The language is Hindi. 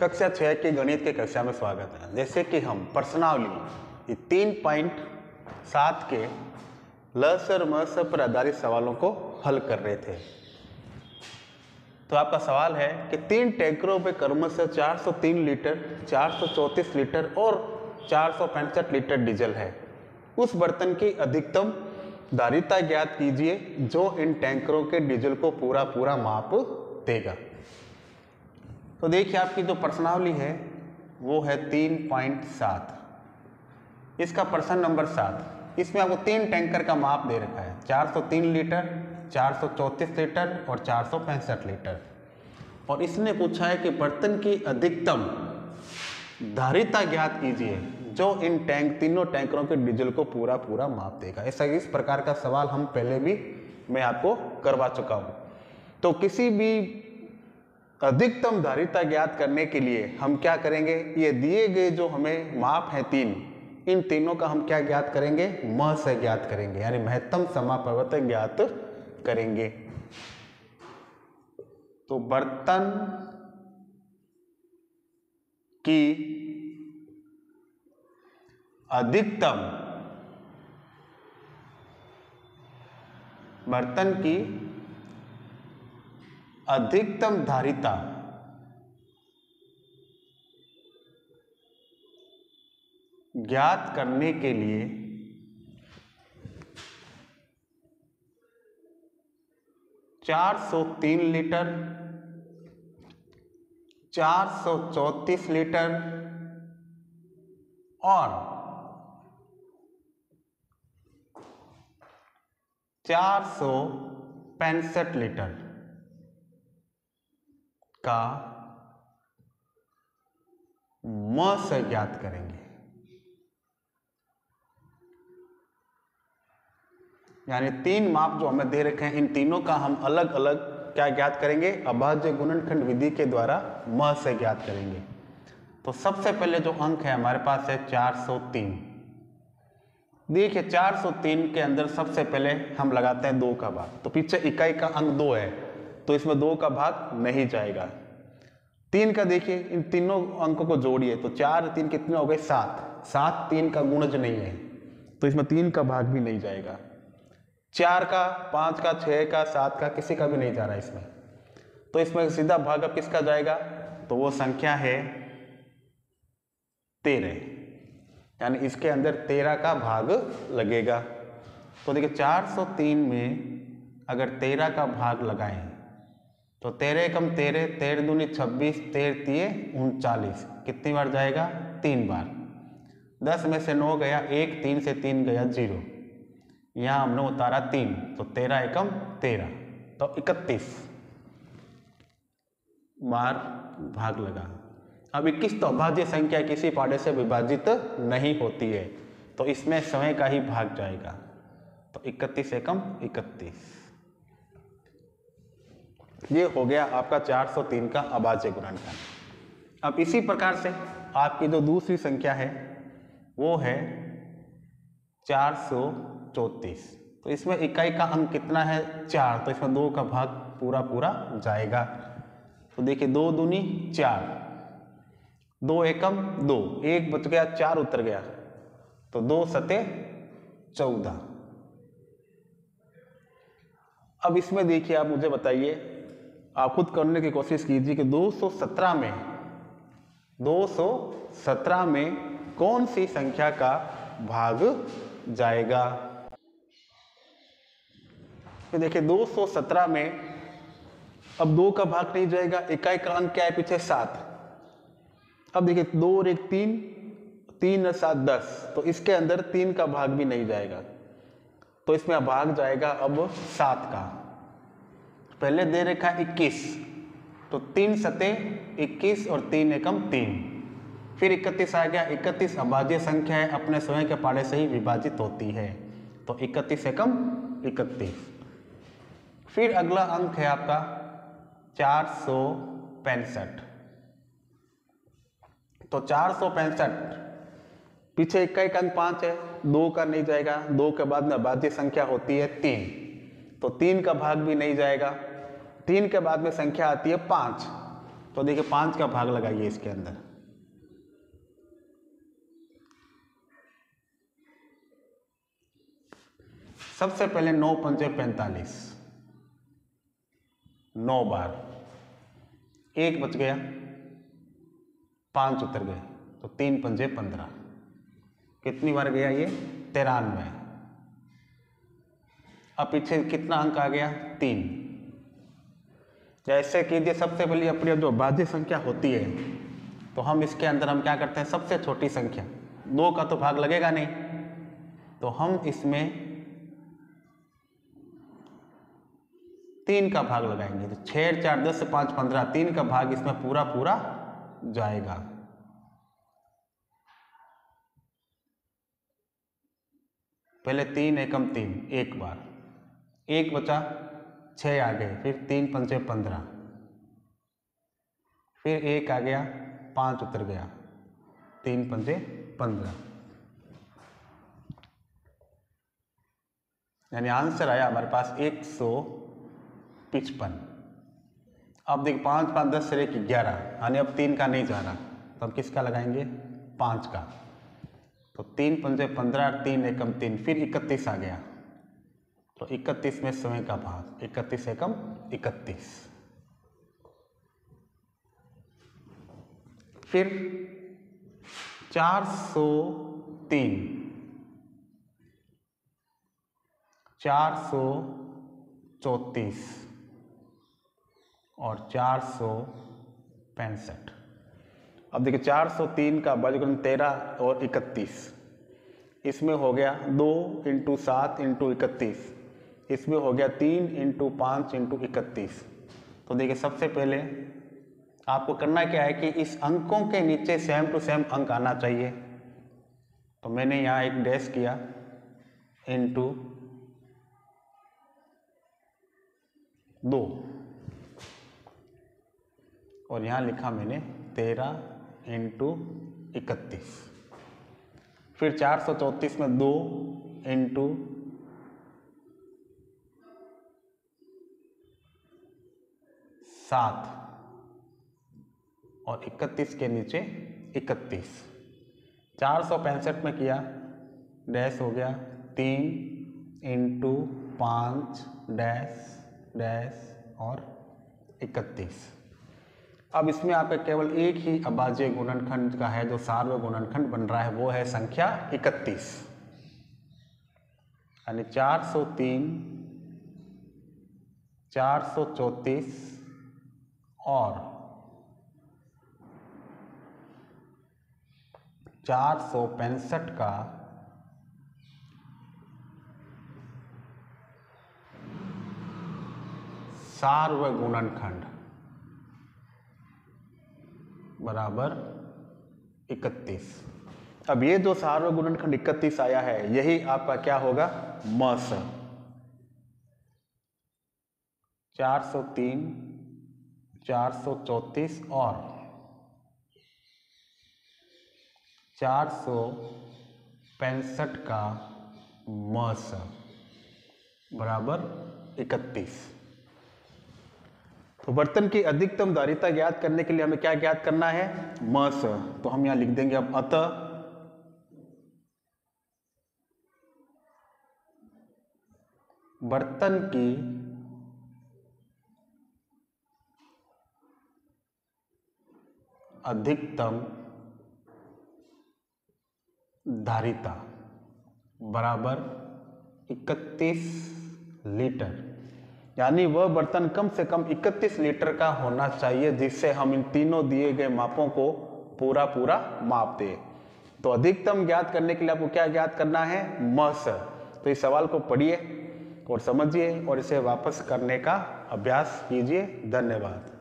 कक्षा 6 की गणित की कक्षा में स्वागत है। जैसे कि हम प्रश्नावली 3.7 के ल और म स पर आधारित सवालों को हल कर रहे थे। तो आपका सवाल है कि 3 टैंकरों में क्रमशः 403 लीटर, 434 लीटर और 465 लीटर डीजल है। उस बर्तन की अधिकतम धारिता ज्ञात कीजिए जो इन टैंकरों के डीजल को पूरा माप देगा। तो देखिए आपकी जो प्रश्नावली है वो है 3.7। इसका प्रश्न नंबर 7, इसमें आपको 3 टैंकर का माप दे रखा है, 403 लीटर, 434 लीटर और 465 लीटर। और इसने पूछा है कि बर्तन की अधिकतम धारिता ज्ञात कीजिए जो इन तीनों टैंकरों के डीजल को पूरा माप देगा। ऐसा इस प्रकार का सवाल हम पहले भी मैं आपको करवा चुका हूँ। तो किसी भी अधिकतम धारिता ज्ञात करने के लिए हम क्या करेंगे, ये दिए गए जो हमें माप है 3, इन तीनों का हम क्या ज्ञात करेंगे, म से ज्ञात करेंगे, यानी महत्तम समापवर्तक ज्ञात करेंगे। तो बर्तन की अधिकतम धारिता ज्ञात करने के लिए 403 लीटर, 434 लीटर और 465 लीटर का म से ज्ञात करेंगे। यानी 3 माप जो हमें दे रखे हैं, इन तीनों का हम अलग अलग क्या ज्ञात करेंगे, अभाज्य गुणनखंड विधि के द्वारा म से ज्ञात करेंगे। तो सबसे पहले जो अंक है हमारे पास है 403। देखिए 403 के अंदर सबसे पहले हम लगाते हैं 2 का भाग। तो पीछे इकाई का अंक 2 है तो इसमें 2 का भाग नहीं जाएगा। 3 का देखिए, इन तीनों अंकों को जोड़िए तो 4 3 कितने हो गए, 7। 7 3 का गुणज नहीं है तो इसमें 3 का भाग भी नहीं जाएगा। 4 का, 5 का, 6 का, 7 का किसी का भी नहीं जा रहा इसमें। तो इसमें सीधा भाग अब किसका जाएगा, तो वो संख्या है 13, यानी इसके अंदर 13 का भाग लगेगा। तो देखिए 403 में अगर 13 का भाग लगाएं तो 13 एकम 13, 13 दूनी 26, 13 तिये 39, कितनी बार जाएगा, 3 बार। 10 में से 9 गया 1, 3 से 3 गया 0, यहाँ हमने उतारा 3, तो 13 एकम 13, तो 31 बार भाग लगा। अब 21 तो अभाज्य संख्या किसी पाढ़े से विभाजित नहीं होती है तो इसमें समय का ही भाग जाएगा। तो 31 एकम 31, ये हो गया आपका 403 का अभाज्य गुणनखंड। अब इसी प्रकार से आपकी जो दूसरी संख्या है वो है 434। तो इसमें इकाई का अंक कितना है, 4, तो इसमें 2 का भाग पूरा जाएगा। तो देखिए 2 दूनी 4, 2 एकम 2, 1 बच गया, 4 उतर गया, तो 2 सते 14। अब इसमें देखिए आप मुझे बताइए, आप खुद करने की कोशिश कीजिए कि 217 में कौन सी संख्या का भाग जाएगा। तो देखिए 217 में अब 2 का भाग नहीं जाएगा, इकाई का अंक क्या है पीछे, 7। अब देखिए 2 और 1 3, 3 और 7 10, तो इसके अंदर 3 का भाग भी नहीं जाएगा। तो इसमें भाग जाएगा अब 7 का। पहले दे रखा 21, तो 3 सते 21 और 3 एकम 3, फिर 31 आ गया। 31 अभाज्य संख्या है, अपने स्वयं के पाढ़े से ही विभाजित होती है, तो 31 एकम 31। फिर अगला अंक है आपका 465। तो 465 पीछे इकाई का अंक 5 है, 2 का नहीं जाएगा, 2 के बाद में अभाज्य संख्या होती है 3, तो 3 का भाग भी नहीं जाएगा। 3 के बाद में संख्या आती है 5, तो देखिए 5 का भाग लगाइए इसके अंदर। सबसे पहले 9 पंजे 45, 9 बार, 1 बच गया, 5 उतर गए, तो 3 पंजे 15। कितनी बार गया ये? 93। अब पीछे कितना अंक आ गया? 3। जैसे कीजिए, सबसे पहले अपनी जो भाज्य संख्या होती है तो हम इसके अंदर हम क्या करते हैं, सबसे छोटी संख्या 2 का तो भाग लगेगा नहीं, तो हम इसमें 3 का भाग लगाएंगे। तो 6 4 10 5 15, 3 का भाग इसमें पूरा पूरा जाएगा। पहले 3 एकम 3, 1 बार, 1 बचा, 6 आ गए, फिर 3 पंजे 15, फिर 1 आ गया, 5 उतर गया, 3 पंजे 15। यानी आंसर आया हमारे पास 155। अब देखिए 5 5 10 से 11, यानी अब 3 का नहीं जा रहा, तो हम किसका लगाएंगे? 5 का। तो 3 पंजे 15, 3 एकम 3, फिर 31 आ गया, तो 31 में समय का भाग, 31 एकम 31। फिर 403, 434 और 465। अब देखिए 403 का वर्गमूल 13 और 31, इसमें हो गया 2 × 7 × 31, इसमें हो गया 3 × 5 × 31। तो देखिए सबसे पहले आपको करना क्या है कि इस अंकों के नीचे सेम टू सेम अंक आना चाहिए। तो मैंने यहाँ एक डैश किया, इंटू 2, और यहाँ लिखा मैंने 13 × 31। फिर 434 में 2 × 7 और 31 के नीचे 31। 465 में किया, डैश हो गया 3 × 5 डैश डैश और 31। अब इसमें आपका केवल एक ही अभाज्य गुणनखंड का है जो सार्वत्रिक गुणनखंड बन रहा है, वो है संख्या 31। यानी 403, 434 और 465 का सार्वत्रिक गुणनखंड बराबर 31। अब ये जो सार्वत्रिक गुणनखंड 31 आया है, यही आपका क्या होगा? मस। 403, 434 और 465 का मस बराबर 31। तो बर्तन की अधिकतम धारिता ज्ञात करने के लिए हमें क्या ज्ञात करना है? मस। तो हम यहां लिख देंगे अब अतः बर्तन की अधिकतम धारिता बराबर 31 लीटर। यानी वह बर्तन कम से कम 31 लीटर का होना चाहिए, जिससे हम इन तीनों दिए गए मापों को पूरा पूरा माप दें। तो अधिकतम ज्ञात करने के लिए आपको क्या ज्ञात करना है? मस। तो इस सवाल को पढ़िए और समझिए और इसे वापस करने का अभ्यास कीजिए। धन्यवाद।